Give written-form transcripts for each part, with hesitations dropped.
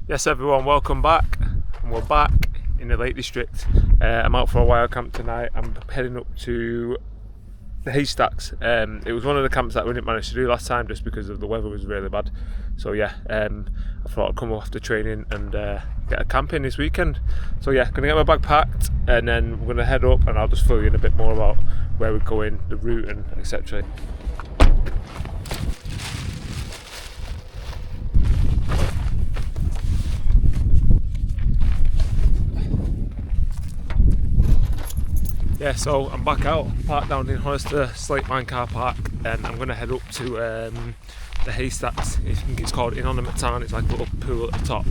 Yes everyone, welcome back, and we're back in the Lake District. I'm out for a wild camp tonight. I'm heading up to the Haystacks. It was one of the camps that we didn't manage to do last time just because of the weather was really bad. So yeah, I thought I'd come after training and get a camp in this weekend. So yeah, gonna get my bag packed and then we're gonna head up and I'll just fill you in a bit more about where we're going, the route and etc. Yeah, so I'm back out, parked down in Haystacks Slate Mine car park, and I'm going to head up to the Haystacks. I think it's called Innominate Tarn. It's like a little pool at the top.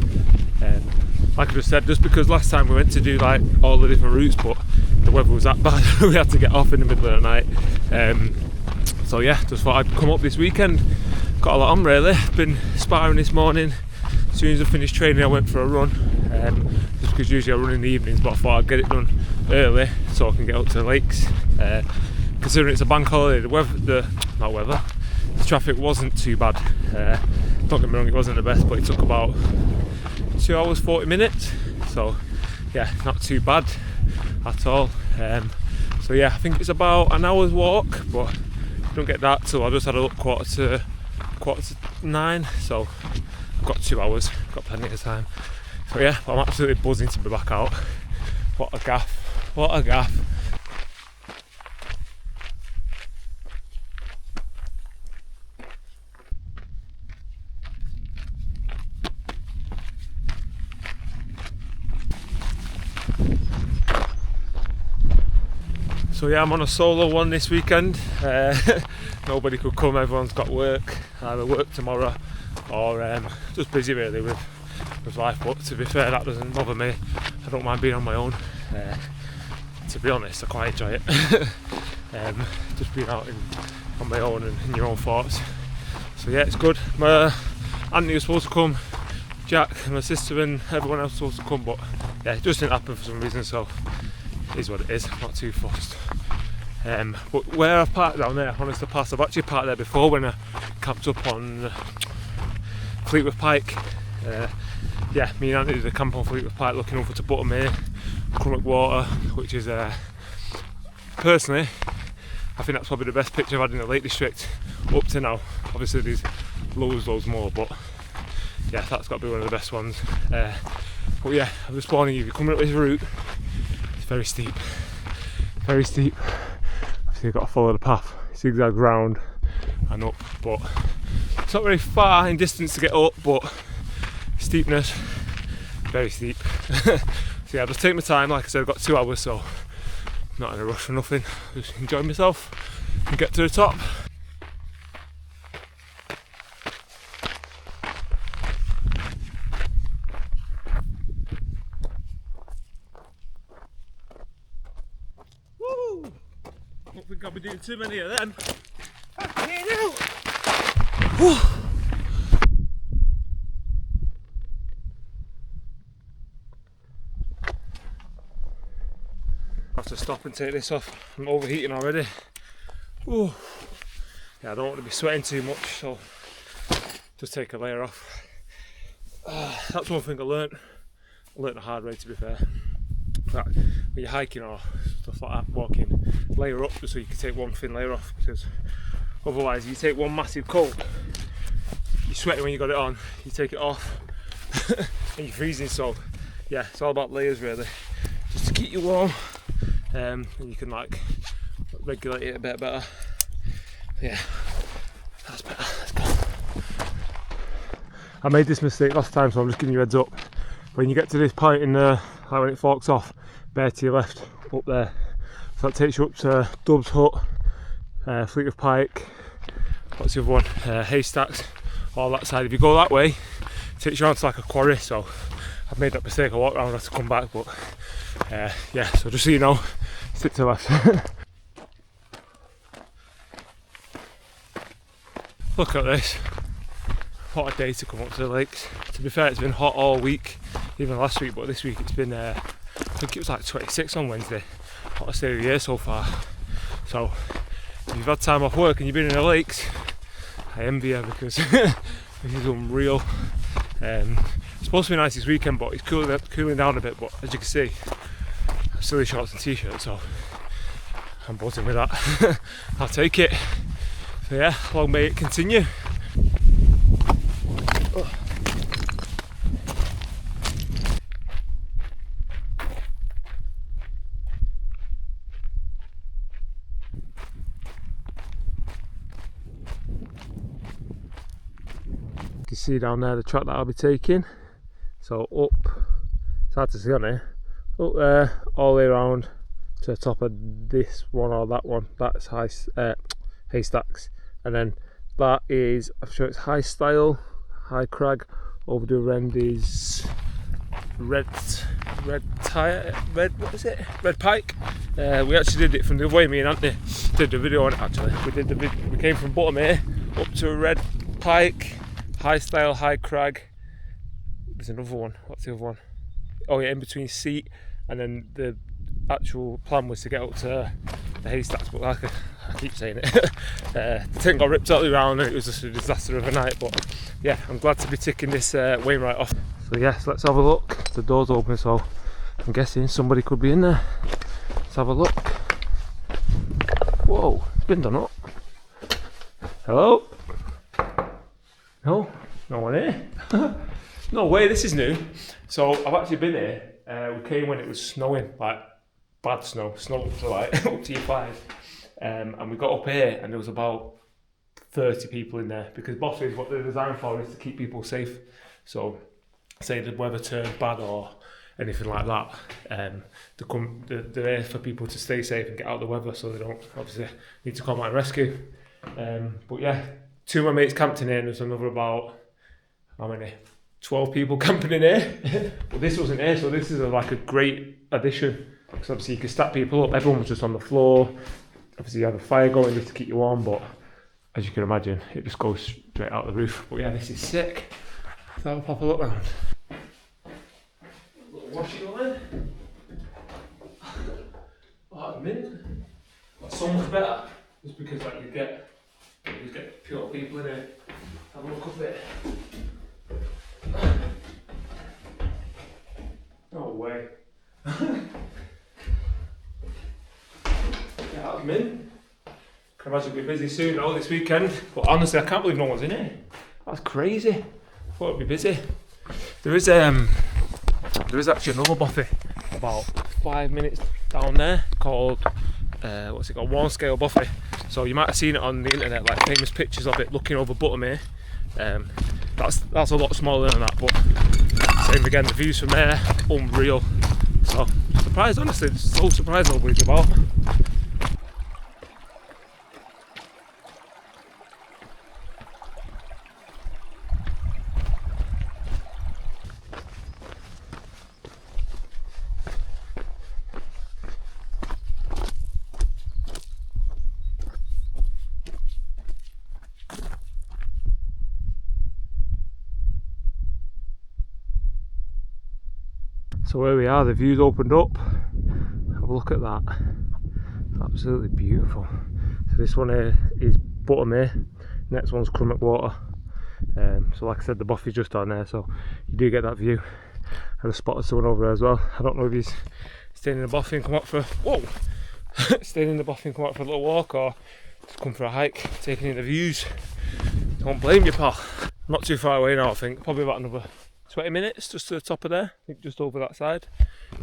Like I just said, just because last time we went to do like all the different routes, but the weather was that bad, we had to get off in the middle of the night. So yeah, just thought I'd come up this weekend. Got a lot on really. Been sparring this morning. As soon as I finished training, I went for a run. Just because usually I run in the evenings, but I thought I'd get it done early so I can get up to the lakes. Considering it's a bank holiday, the traffic wasn't too bad. Don't get me wrong, it wasn't the best, but it took about 2 hours 40 minutes. So yeah, not too bad at all. So yeah, I think it's about an hour's walk, but you don't get that till I just had a look quarter to 9. So I've got 2 hours, got plenty of time. So yeah, I'm absolutely buzzing to be back out. What a gaff, what a gaff. So yeah, I'm on a solo one this weekend. Nobody could come, everyone's got work, either work tomorrow or just busy really with life, but to be fair that doesn't bother me. I don't mind being on my own. To be honest, I quite enjoy it. Just being out on my own and in your own thoughts. So yeah, it's good. My auntie was supposed to come, Jack and my sister and everyone else was supposed to come, but yeah, it just didn't happen for some reason, so it is what it is, not too fussed. But where I parked down there, Honest Pass, I've actually parked there before when I camped up on Fleetwood Pike. Yeah, me and Auntie did a camp on Fleetwood Pike looking over to Bothy, Crummock Water, which is personally, I think that's probably the best picture I've had in the Lake District up to now. Obviously there's loads more, but yeah, that's got to be one of the best ones. But yeah, I'm just warning you, if you're coming up this route, it's very steep, very steep. So you've got to follow the path, zigzag round and up, but it's not very far in distance to get up, but steepness, very steep. So yeah, I'll just take my time. Like I said, I've got 2 hours, so I'm not in a rush for nothing. Just enjoy myself and get to the top. Woo! Don't think I'll be doing too many of them. Fucking hell! Whew. I have to stop and take this off. I'm overheating already. Ooh. Yeah, I don't want to be sweating too much, so just take a layer off. That's one thing I learnt the hard way, to be fair. That when you're hiking or stuff like that, walking, layer up just so you can take one thin layer off, because otherwise you take one massive coat, you're sweating when you got it on, you take it off and you're freezing. So yeah, it's all about layers really, just to keep you warm. And you can like regulate it a bit better. Yeah, that's better. Let's go. I made this mistake last time, so I'm just giving you a heads up. When you get to this point in the, like when it forks off, bear to your left, up there. So that takes you up to Dub's Hut, Fleetwood Pike, what's the other one? Haystacks, all that side. If you go that way, it takes you on to like a quarry. So I've made that mistake. I walked around, I have to come back, but yeah, so just so you know, stick to the left. Look at this, what a day to come up to the lakes. To be fair, it's been hot all week, even last week, but this week it's been, I think it was like 26 on Wednesday, hottest day of the year so far. So if you've had time off work and you've been in the lakes, I envy you, because this is unreal. supposed to be nice this weekend, but it's cooling down a bit. But as you can see, silly shorts and t-shirt, so I'm buzzing with that. I'll take it. So yeah, long may it continue. You can see down there the track that I'll be taking. So up, it's hard to see on here, up there all the way around to the top of this one or that one. That's Haystacks, and then that is, I'm sure it's High Style, High Crag. Over the other end is Red Pike. We actually did it from the other way. Me and Anthony did the video on it. Actually, we came from bottom here up to Red Pike, High Style, High Crag. There's another one. What's the other one? Oh yeah, in between Seat, and then the actual plan was to get up to the Haystacks, but like I keep saying it, the thing got ripped totally round and it was just a disaster of a night. But yeah, I'm glad to be ticking this Wainwright off. So yes, let's have a look. The door's open, so I'm guessing somebody could be in there. Let's have a look. Whoa, it's been done up. Hello? No? No one here? No way, this is new. So I've actually been here. We came when it was snowing, like bad snow up to like up to year 5. And we got up here and there was about 30 people in there, because bothy is what they're designed for, is to keep people safe. So say the weather turned bad or anything like that, they're there for people to stay safe and get out of the weather, so they don't obviously need to come out and rescue. But yeah, 2 of my mates camped in here, and there's another about, how many? 12 people camping in here. But this wasn't here, so this is like a great addition, because obviously you can stack people up. Everyone was just on the floor. Obviously you have a fire going just to keep you warm, but as you can imagine, it just goes straight out the roof. But yeah, this is sick. Let's have a proper look round. Little washing line. Oh, that's mint. That's so much better, just because like you get pure people in here. Have a look up there. No way. Yeah, that's mint. Can imagine we'll be busy soon now this weekend, but honestly I can't believe no one's in here. That's crazy. I thought it'd be busy. There is actually another bothy about 5 minutes down there called what's it called, Warm Scale Bothy. So you might have seen it on the internet, like famous pictures of it looking over bottom here. That's a lot smaller than that, but same again, the views from there, unreal. So surprised, honestly, so surprised nobody's about. So where we are, the view's opened up. Have a look at that. It's absolutely beautiful. So this one here is bottom here. Next one's Crummock Water. So like I said, the bothy's just down there, so you do get that view. I just spotted someone over there as well. I don't know if he's staying in the bothy and come out for staying in the bothy and come out for a little walk, or just come for a hike, taking in the views. Don't blame you, pal. Not too far away now, I think. Probably about another 20 minutes just to the top of there, I think just over that side.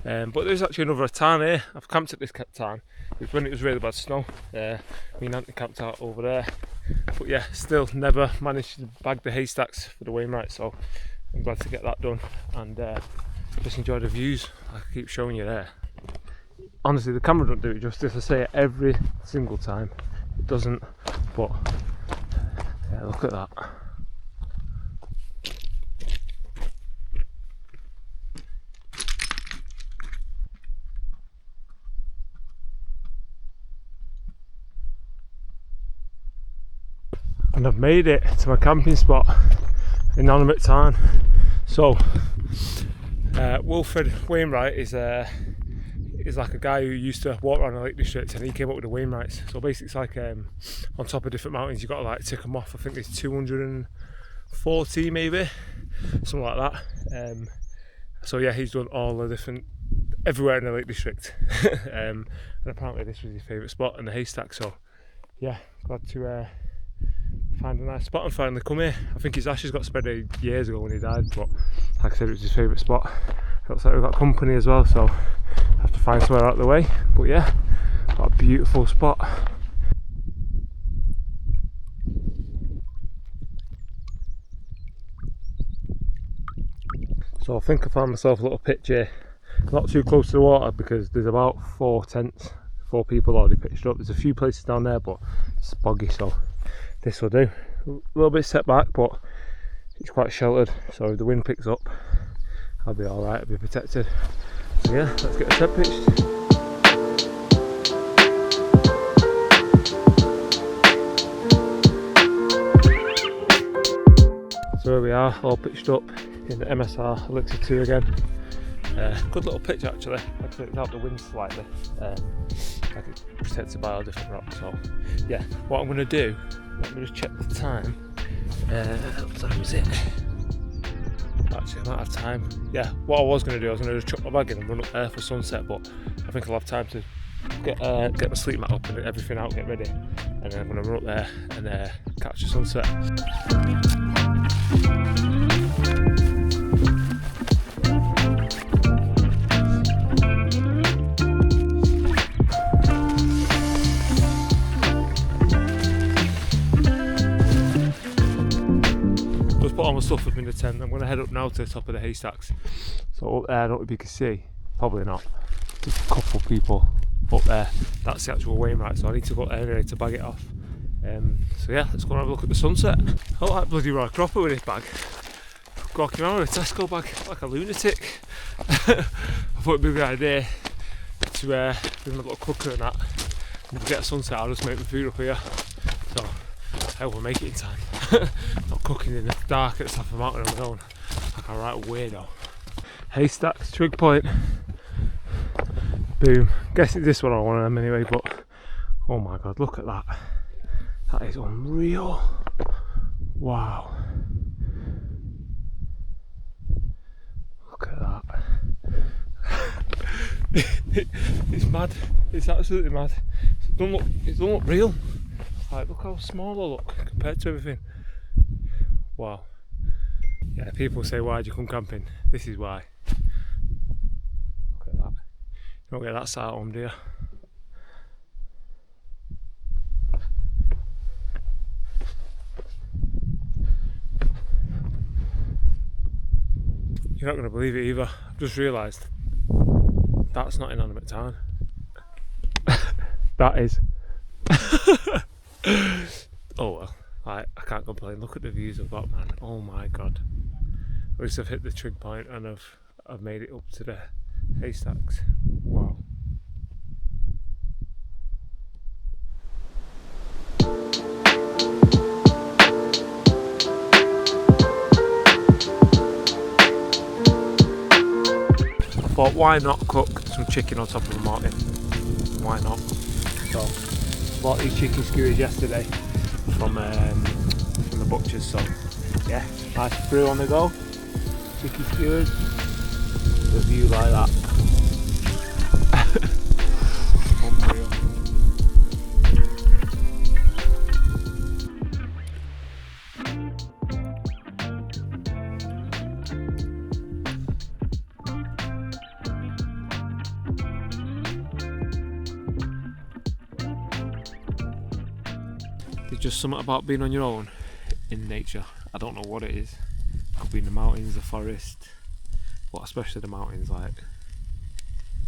But there's actually another tarn here. I've camped at this tarn. It was when it was really bad snow. Me and Anthony camped out over there. But yeah, still never managed to bag the Haystacks for the Wainwright, so I'm glad to get that done and just enjoy the views. I keep showing you there. Honestly, the camera don't do it justice. I say it every single time. It doesn't, but yeah, look at that. And I've made it to my camping spot, Innominate Tarn. So Wilfred Wainwright is like a guy who used to walk around the Lake District, and he came up with the Wainwrights. So basically it's like on top of different mountains, you've got to like tick them off. I think there's 240 maybe. something like that. So yeah, he's done all the different, everywhere in the Lake District. And apparently this was his favourite spot in the Haystacks, so yeah, glad to find a nice spot and finally come here. I think his ashes got spread years ago when he died, but like I said, it was his favourite spot. Looks like we've got company as well, so I have to find somewhere out of the way. But yeah, got a beautiful spot. So I think I found myself a little pitch here, not too close to the water because there's about 4 tents, 4 people already pitched up. There's a few places down there, but it's boggy, so this will do. A little bit set back, but it's quite sheltered, so if the wind picks up, I'll be alright, I'll be protected. So yeah, let's get the tent pitched. So here we are, all pitched up in the MSR Elixir 2 again. Good little pitch actually, actually it's out the wind slightly, like it's protected by all different rocks. So yeah, what I'm going to do, let me just check the time. What time is it? Actually I might have time. Yeah, what I was going to do, I was going to just chuck my bag in and run up there for sunset, but I think I'll have time to get my sleep mat up and everything out, get ready, and then I'm going to run up there and catch the sunset. Just put all my stuff up in the tent. I'm going to head up now to the top of the Haystacks. So up there, I don't know if you can see, probably not, there's a couple of people up there. That's the actual Wainwright, so I need to go up there anyway to bag it off. So yeah, let's go and have a look at the sunset. I look like bloody Roy Cropper with this bag. Walking around with a Tesco bag like a lunatic. I thought it'd be a good idea to bring my little cooker and that. And if we get a sunset, I'll just make my food up here. So I hope we'll make it in time. Not cooking in the dark at the top of the mountain on my own, like a right weirdo. Haystacks, trig point. Boom. Guess it's this one on one of them anyway, but oh my god, look at that. That is unreal. Wow. Look at that. It's mad. It's absolutely mad. It don't look real. Like, look how small I look compared to everything. Wow. Yeah, people say, why'd you come camping? This is why. Look at that. You don't get that sight at home, do you? You're not going to believe it either. I've just realised that's not Innominate Tarn. That is. Oh well, I can't complain. Look at the views I've got, man. Oh my god. At least I've hit the trig point and I've made it up to the Haystacks. Wow. I thought, why not cook some chicken on top of the mountain? Why not? So bought these chicken skewers yesterday from the butchers, so yeah, nice brew on the go, chicken skewers, the view like that. Unreal. There's just something about being on your own in nature. I don't know what it is. It could be in the mountains, the forest, but especially the mountains, like,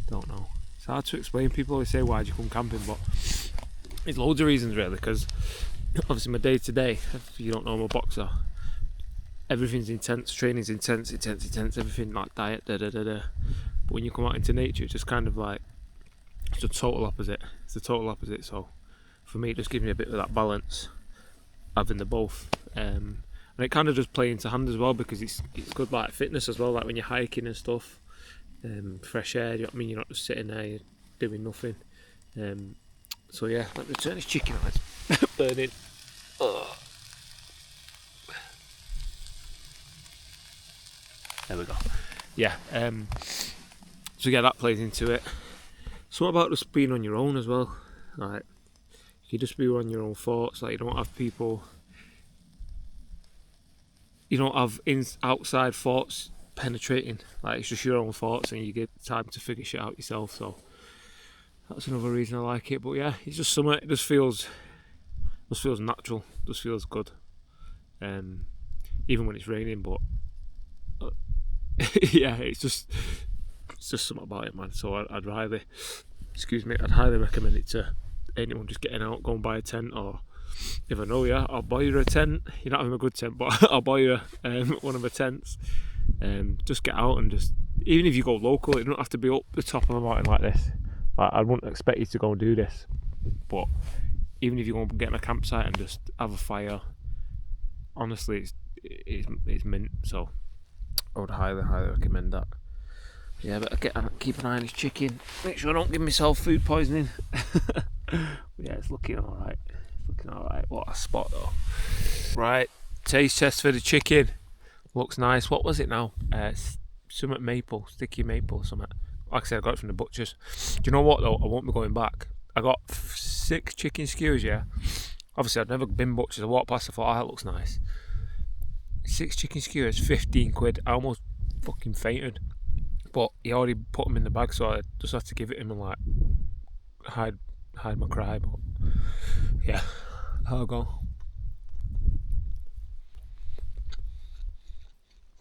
don't know. It's hard to explain. People always say, why'd you come camping? But there's loads of reasons really, because obviously my day to day, if you don't know, I'm a boxer. Everything's intense, training's intense, everything like diet, But when you come out into nature, it's just kind of like, it's the total opposite. It's the total opposite, so for me it just gives me a bit of that balance, having the both. And it kind of does play into hand as well, because it's good like fitness as well, like when you're hiking and stuff, fresh air, you know what I mean, you're not just sitting there, you're doing nothing. So yeah, let me turn this chicken on, it's burning. Ugh. There we go. Yeah. So yeah, that plays into it. So what about just being on your own as well? Like, you just be on your own thoughts. Like, you don't have people. You don't have outside thoughts penetrating. Like, it's just your own thoughts, and you get time to figure shit out yourself. So that's another reason I like it. But yeah, it's just something. It just feels natural. Just feels good. Even when it's raining, but yeah, it's just something about it, man. So I'd highly recommend it to anyone just getting out, go and buy a tent, or if I know you, I'll buy you a tent. You're not having a good tent, but I'll buy you one of the tents. Just get out and just, even if you go local, you don't have to be up the top of a mountain like this. Like, I wouldn't expect you to go and do this, but even if you go and get in a campsite and just have a fire, honestly, it's mint. So I would highly recommend that. Yeah, but keep an eye on his chicken. Make sure I don't give myself food poisoning. Yeah, it's looking alright. What a spot though. Right, taste test for the chicken. Looks nice. What was it now? Something maple, sticky maple, something. Like I said, I got it from the butchers. Do you know what though? I won't be going back. I got 6 chicken skewers, yeah. Obviously, I'd never been butchers. I walked past, I thought, that looks nice. 6 chicken skewers, 15 quid. I almost fucking fainted. But he already put them in the bag, so I just had to give it him and like hide my cry. But yeah, I'll go.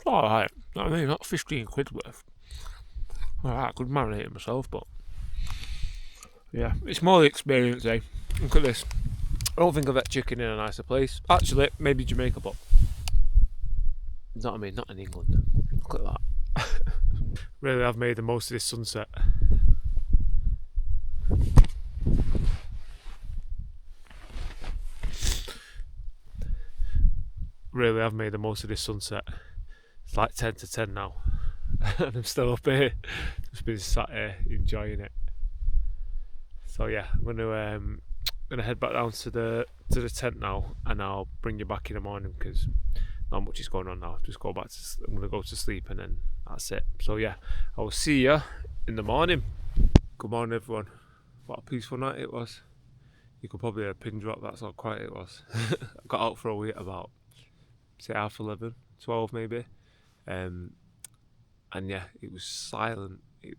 Alright, I mean, not 15 quid worth. Alright, I could marinate it myself, but yeah, it's more the experience, eh? Look at this. I don't think I've had chicken in a nicer place. Actually, maybe Jamaica, but you know what I mean? Not in England. Look at that. Really, I've made the most of this sunset. It's like 10 to 10 now, and I'm still up here, just been sat here enjoying it. So yeah, I'm gonna head back down to the tent now, and I'll bring you back in the morning because not much is going on now. I'm gonna go to sleep, and then that's it. So yeah, I will see you in the morning. Good morning, everyone. What a peaceful night it was. You could probably hear a pin drop. That's how quiet it was. I got out for a wee at about, say, 11:30, 12 maybe. And yeah, it was silent. It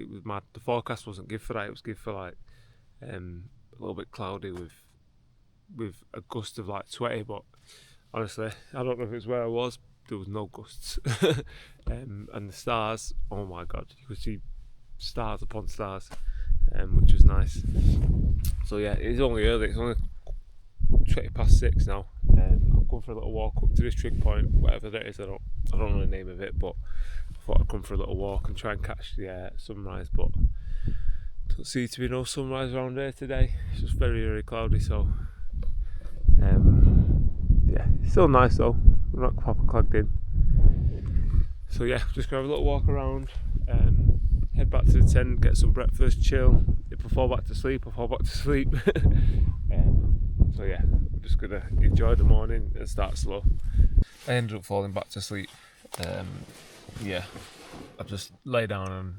was mad. The forecast wasn't good for that. It was good for like a little bit cloudy with a gust of like 20. But honestly, I don't know if it was where I was. There was no gusts. And the stars. Oh my god, you could see stars upon stars, which was nice. So yeah, it's only early. It's only 6:20 now. I'm going for a little walk up to this trig point, whatever that is. I don't know the name of it, but I thought I'd come for a little walk and try and catch the sunrise. But don't seem to be no sunrise around here today. It's just very cloudy. So yeah, it's still nice though. We're not proper clogged in. So yeah, just gonna have a little walk around. Head back to the tent, get some breakfast, chill. If I fall back to sleep, so yeah, I'm just gonna enjoy the morning and start slow. I ended up falling back to sleep. Yeah, I just lay down and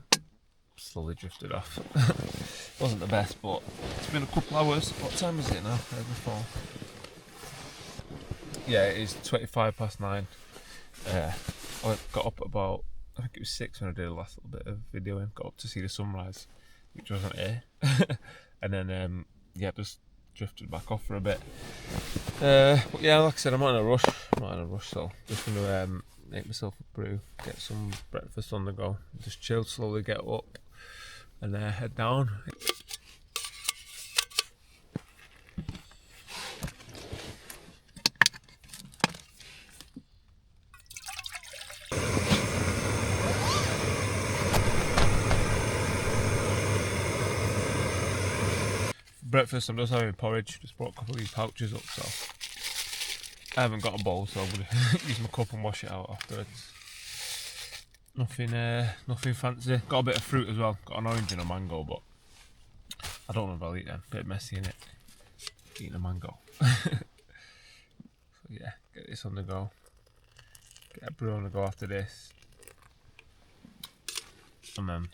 slowly drifted off. Wasn't the best, but it's been a couple hours. What time is it now? Before. Yeah, it is 9:25. I got up at about, I think it was 6 when I did the last little bit of videoing. Got up to see the sunrise, which wasn't here. And then yeah, just drifted back off for a bit. But yeah, like I said, I'm not in a rush, so just gonna make myself a brew, get some breakfast on the go, just chill, slowly get up and head down. Breakfast, I'm just having porridge. Just brought a couple of these pouches up, so I haven't got a bowl, so I'm gonna use my cup and wash it out afterwards. Nothing fancy. Got a bit of fruit as well. Got an orange and a mango, but I don't know if I'll eat them. Bit messy in it. Eating a mango. So yeah, get this on the go. Get a brew on the go after this. and then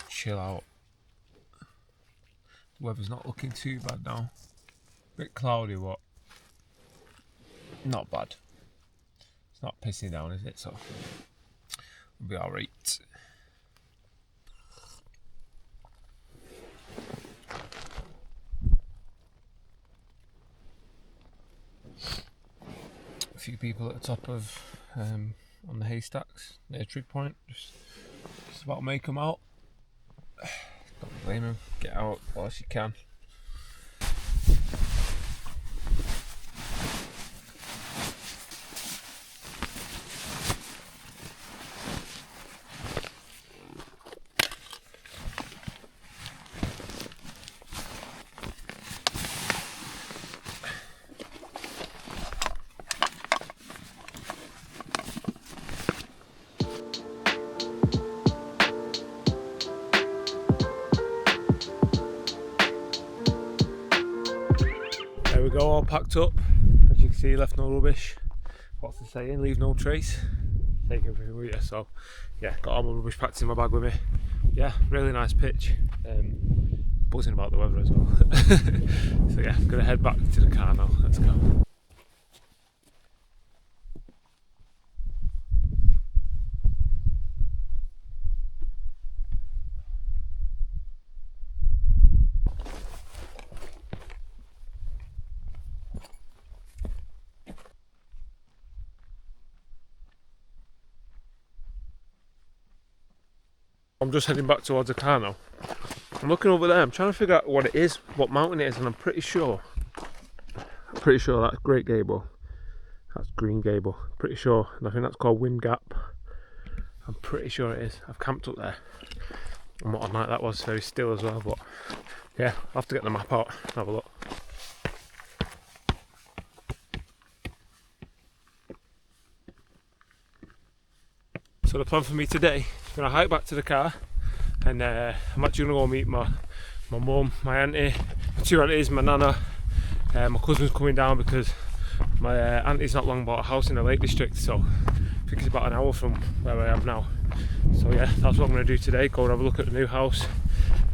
chill out. The weather's not looking too bad now. Bit cloudy, but not bad. It's not pissing down, is it? So we'll be alright. A few people at the top of on the Haystacks near Trig Point, just about to make them out. Don't blame them. Get out whilst you can. There we go, all packed up. As you can see, left no rubbish. What's the saying? Leave no trace. Take everything with you. So yeah, got all my rubbish packed in my bag with me. Yeah, really nice pitch. Buzzing about the weather as well. So yeah, gonna head back to the car now. Let's go. I'm just heading back towards the car now. I'm looking over there, I'm trying to figure out what it is, what mountain it is, and I'm pretty sure that's Great Gable. That's Green Gable. Pretty sure, and I think that's called Wind Gap. I'm pretty sure it is. I've camped up there. And what a night that was, very still as well, but yeah, I'll have to get the map out and have a look. So the plan for me today, I'm going to hike back to the car, and I'm actually going to go meet my mum, my auntie, my two aunties, my nana. My cousin's coming down because my auntie's not long bought a house in the Lake District, so I think it's about an hour from where I am now. So yeah, that's what I'm going to do today, go and have a look at the new house,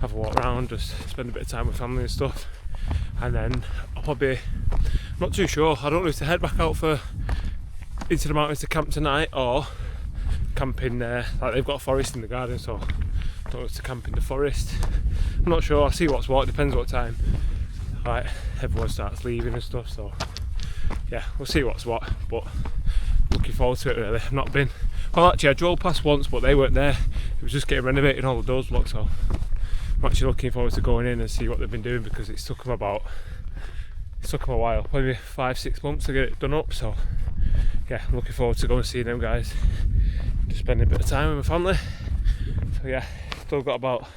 have a walk around, just spend a bit of time with family and stuff. And then I'll probably, I'm not too sure, I don't know if to head back out into the mountains to camp tonight, or camping there. Like, they've got a forest in the garden, so I don't know if to camp in the forest. I'm not sure, I'll see what's what, depends what time like everyone starts leaving and stuff, so yeah, we'll see what's what, but looking forward to it really. I've not been, well actually I drove past once but they weren't there, it was just getting renovated, all the doors blocked, so I'm actually looking forward to going in and see what they've been doing, because it took them a while, probably 5-6 months to get it done up, so yeah, I'm looking forward to going and seeing them guys, just spending a bit of time with my family. So yeah, still got about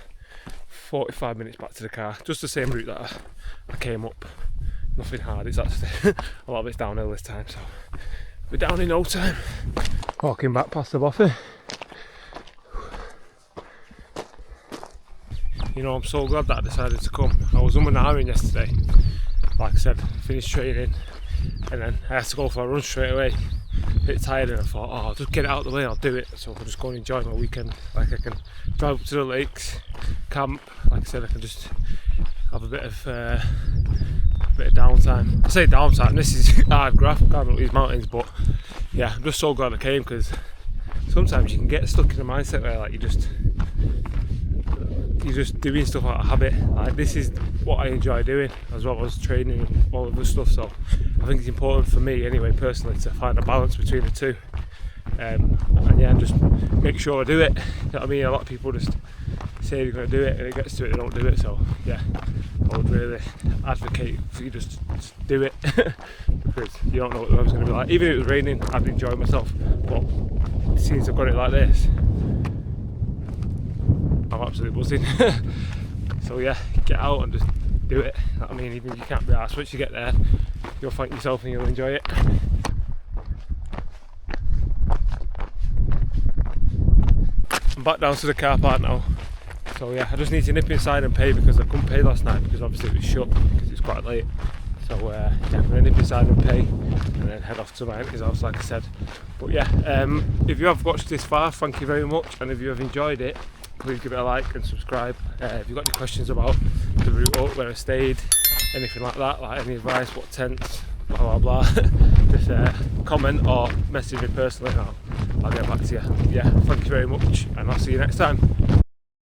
45 minutes back to the car, just the same route that I came up, nothing hard, it's actually a lot of it's downhill this time, so we're down in no time. Walking back past the bothy. You know, I'm so glad that I decided to come. I was and ahhing yesterday, like I said, finished training, and then I had to go for a run straight away. A bit tired, and I thought, oh, I'll just get it out of the way, I'll do it. So I'll just go and enjoy my weekend. Like, I can drive up to the lakes, camp. Like I said, I can just have a bit of downtime. I say downtime, this is hard graft, climbing up these mountains, but yeah, I'm just so glad I came, because sometimes you can get stuck in a mindset where like you're just doing stuff out of habit. Like, this is what I enjoy doing as well as training and all of the stuff, so I think it's important for me anyway personally to find a balance between the two, and yeah, just make sure I do it. You know what I mean? A lot of people just say they're going to do it and it gets to it, they don't do it, so yeah, I would really advocate for you just do it because you don't know what the weather's going to be like. Even if it was raining, I'd enjoy myself, but since I've got it like this, I'm absolutely buzzing. So yeah, get out and just do it. You know what I mean? Even if you can't be arsed, once you get there, you'll find yourself and you'll enjoy it. I'm back down to the car park now. So yeah, I just need to nip inside and pay, because I couldn't pay last night because obviously it was shut because it's quite late. So yeah, we're in beside and pay, and then head off to my auntie's house, like I said. But yeah, if you have watched this far, thank you very much, and if you have enjoyed it, please give it a like and subscribe. If you've got any questions about the route up, where I stayed, anything like that, like any advice, what tents, blah blah blah, just comment or message me personally, and I'll get back to you. Yeah, thank you very much, and I'll see you next time.